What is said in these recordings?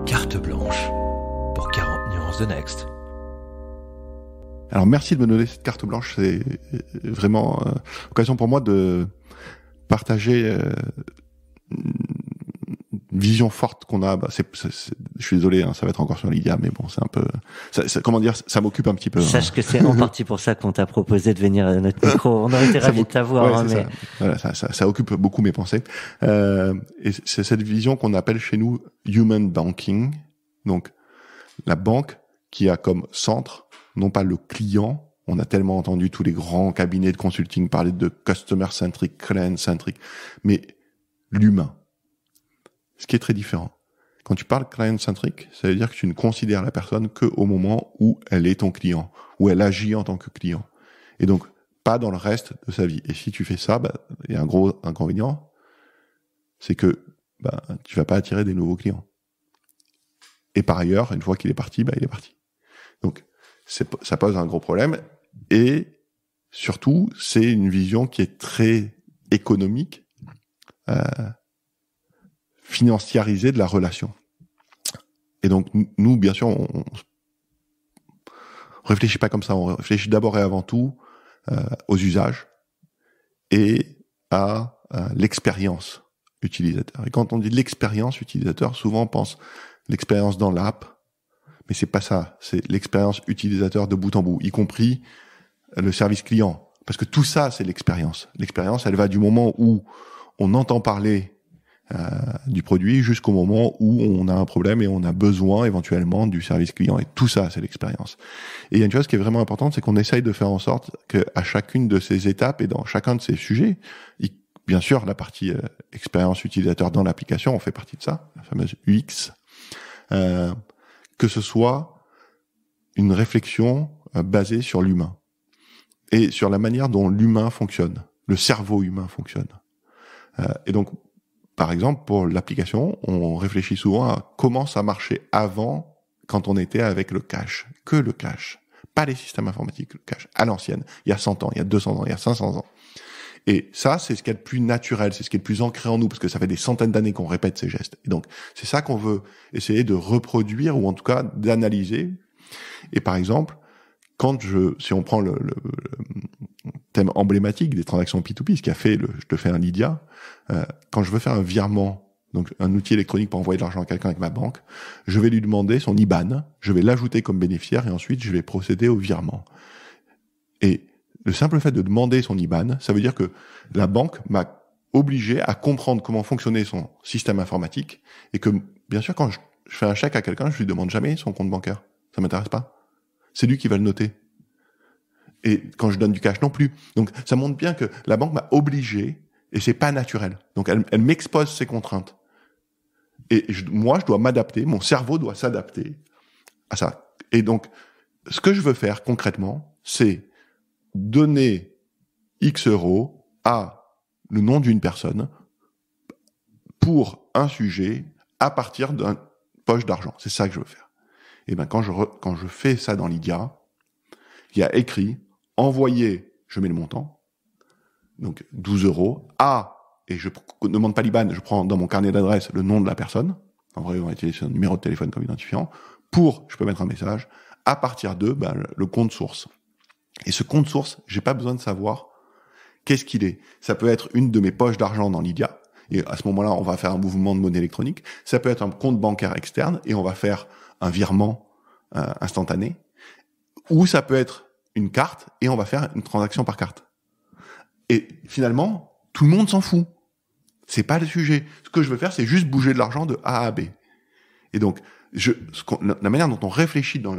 Carte blanche pour 40 nuances de Next. Alors merci de me donner cette carte blanche, c'est vraiment l'occasion pour moi de partager une vision forte qu'on a. Je suis désolé, hein, ça va être encore sur Lydia, mais bon, c'est un peu, comment dire, ça m'occupe un petit peu. Sache que c'est en partie pour ça qu'on t'a proposé de venir à notre micro. On aurait été ravis de t'avoir. Ouais, mais... Voilà, ça occupe beaucoup mes pensées. Et c'est cette vision qu'on appelle chez nous human banking, donc la banque qui a comme centre non pas le client. On a tellement entendu tous les grands cabinets de consulting parler de customer-centric, client-centric, mais l'humain. Ce qui est très différent. Quand tu parles client-centric, ça veut dire que tu ne considères la personne qu'au moment où elle est ton client, où elle agit en tant que client. Et donc, pas dans le reste de sa vie. Et si tu fais ça, il y a un gros inconvénient, c'est que tu vas pas attirer des nouveaux clients. Et par ailleurs, une fois qu'il est parti, il est parti. Donc, ça pose un gros problème. Et surtout, c'est une vision qui est très économique, financiarisée de la relation. Et donc, nous, bien sûr, on réfléchit pas comme ça. On réfléchit d'abord et avant tout aux usages et à l'expérience utilisateur. Et quand on dit l'expérience utilisateur, souvent on pense l'expérience dans l'app, mais c'est pas ça. C'est l'expérience utilisateur de bout en bout, y compris le service client. Parce que tout ça, c'est l'expérience. L'expérience, elle va du moment où on entend parler du produit jusqu'au moment où on a un problème et on a besoin éventuellement du service client. Et tout ça, c'est l'expérience. Et il y a une chose qui est vraiment importante, c'est qu'on essaye de faire en sorte qu'à chacune de ces étapes et dans chacun de ces sujets, bien sûr, la partie expérience utilisateur dans l'application, on fait partie de ça, la fameuse UX, que ce soit une réflexion basée sur l'humain et sur la manière dont l'humain fonctionne, le cerveau humain fonctionne. Et donc, par exemple, pour l'application, on réfléchit souvent à comment ça marchait avant, quand on était avec le cache, que le cache, pas les systèmes informatiques, le cache, à l'ancienne, il y a 100 ans, il y a 200 ans, il y a 500 ans. Et ça, c'est ce qui est le plus naturel, c'est ce qui est le plus ancré en nous, parce que ça fait des centaines d'années qu'on répète ces gestes. Et donc, c'est ça qu'on veut essayer de reproduire, ou en tout cas d'analyser. Et par exemple, si on prend le thème emblématique des transactions P2P, ce qui a fait je te fais un Lydia, quand je veux faire un virement, donc un outil électronique pour envoyer de l'argent à quelqu'un avec ma banque, je vais lui demander son IBAN, je vais l'ajouter comme bénéficiaire, et ensuite je vais procéder au virement. Et le simple fait de demander son IBAN, ça veut dire que la banque m'a obligé à comprendre comment fonctionnait son système informatique, et que, bien sûr, quand je fais un chèque à quelqu'un, je lui demande jamais son compte bancaire. Ça m'intéresse pas. C'est lui qui va le noter. Et quand je donne du cash non plus. Donc, ça montre bien que la banque m'a obligé, et c'est pas naturel. Donc, elle m'expose ses contraintes. Et moi, je dois m'adapter, mon cerveau doit s'adapter à ça. Et donc, ce que je veux faire concrètement, c'est donner X euros à le nom d'une personne pour un sujet à partir d'une poche d'argent. C'est ça que je veux faire. Et quand je fais ça dans Lydia, il y a écrit envoyer, je mets le montant, donc 12 euros, et je ne demande pas l'IBAN, je prends dans mon carnet d'adresse le nom de la personne, en vrai on va utiliser son numéro de téléphone comme identifiant, je peux mettre un message, à partir de le compte source. Et ce compte source, j'ai pas besoin de savoir qu'est-ce qu'il est. Ça peut être une de mes poches d'argent dans Lydia, et à ce moment-là, on va faire un mouvement de monnaie électronique. Ça peut être un compte bancaire externe, et on va faire un virement instantané. Ou ça peut être une carte, et on va faire une transaction par carte. Et finalement, tout le monde s'en fout. C'est pas le sujet. Ce que je veux faire, c'est juste bouger de l'argent de A à B. Et donc, la manière dont on réfléchit dans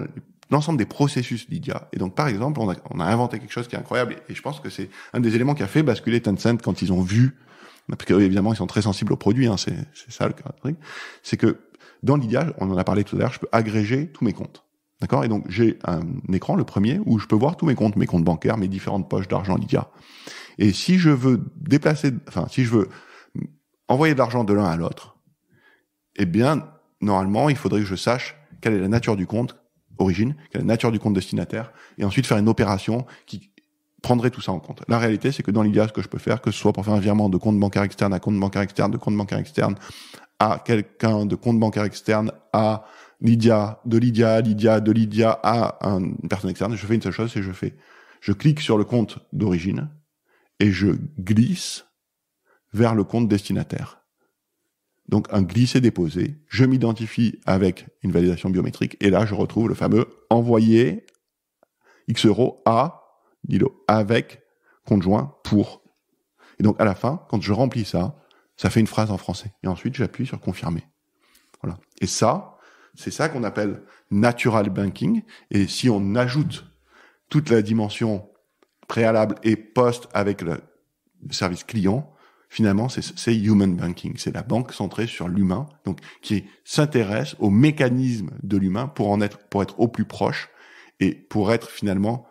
l'ensemble des processus Lydia. Et donc, par exemple, on a inventé quelque chose qui est incroyable, et je pense que c'est un des éléments qui a fait basculer Tencent quand ils ont vu, parce que évidemment, ils sont très sensibles aux produits, c'est ça le truc, c'est que dans Lydia, on en a parlé tout à l'heure, je peux agréger tous mes comptes. D'accord? Et donc, j'ai un écran, le premier, où je peux voir tous mes comptes bancaires, mes différentes poches d'argent Lydia. Et si je veux si je veux envoyer de l'argent de l'un à l'autre, eh bien, normalement, il faudrait que je sache quelle est la nature du compte origine, quelle est la nature du compte destinataire, et ensuite faire une opération qui prendrait tout ça en compte. La réalité, c'est que dans l'IA, ce que je peux faire, que ce soit pour faire un virement de compte bancaire externe à compte bancaire externe, de compte bancaire externe à quelqu'un, de compte bancaire externe à Lydia, de Lydia à une personne externe, je fais une seule chose, c'est je clique sur le compte d'origine et je glisse vers le compte destinataire. Donc un glisser-déposer, je m'identifie avec une validation biométrique et là je retrouve le fameux envoyer X euros à Dilo avec compte joint pour. Et donc à la fin, quand je remplis ça, ça fait une phrase en français. Et ensuite j'appuie sur confirmer. Voilà. Et ça, c'est ça qu'on appelle natural banking. Et si on ajoute toute la dimension préalable et post avec le service client, finalement, c'est human banking. C'est la banque centrée sur l'humain, donc qui s'intéresse aux mécanismes de l'humain pour être au plus proche et pour être finalement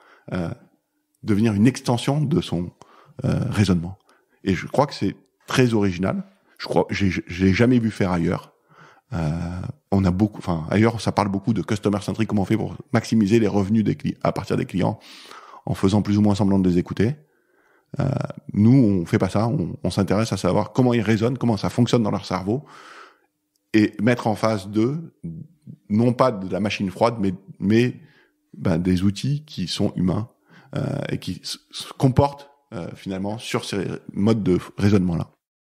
devenir une extension de son raisonnement. Et je crois que c'est très original. J'ai jamais vu faire ailleurs. On a beaucoup, ailleurs, ça parle beaucoup de customer centric, comment on fait pour maximiser les revenus à partir des clients en faisant plus ou moins semblant de les écouter. Nous, on fait pas ça. On s'intéresse à savoir comment ils raisonnent, comment ça fonctionne dans leur cerveau, et mettre en face d'eux, non pas de la machine froide, mais des outils qui sont humains et qui se comportent finalement sur ces modes de raisonnement-là.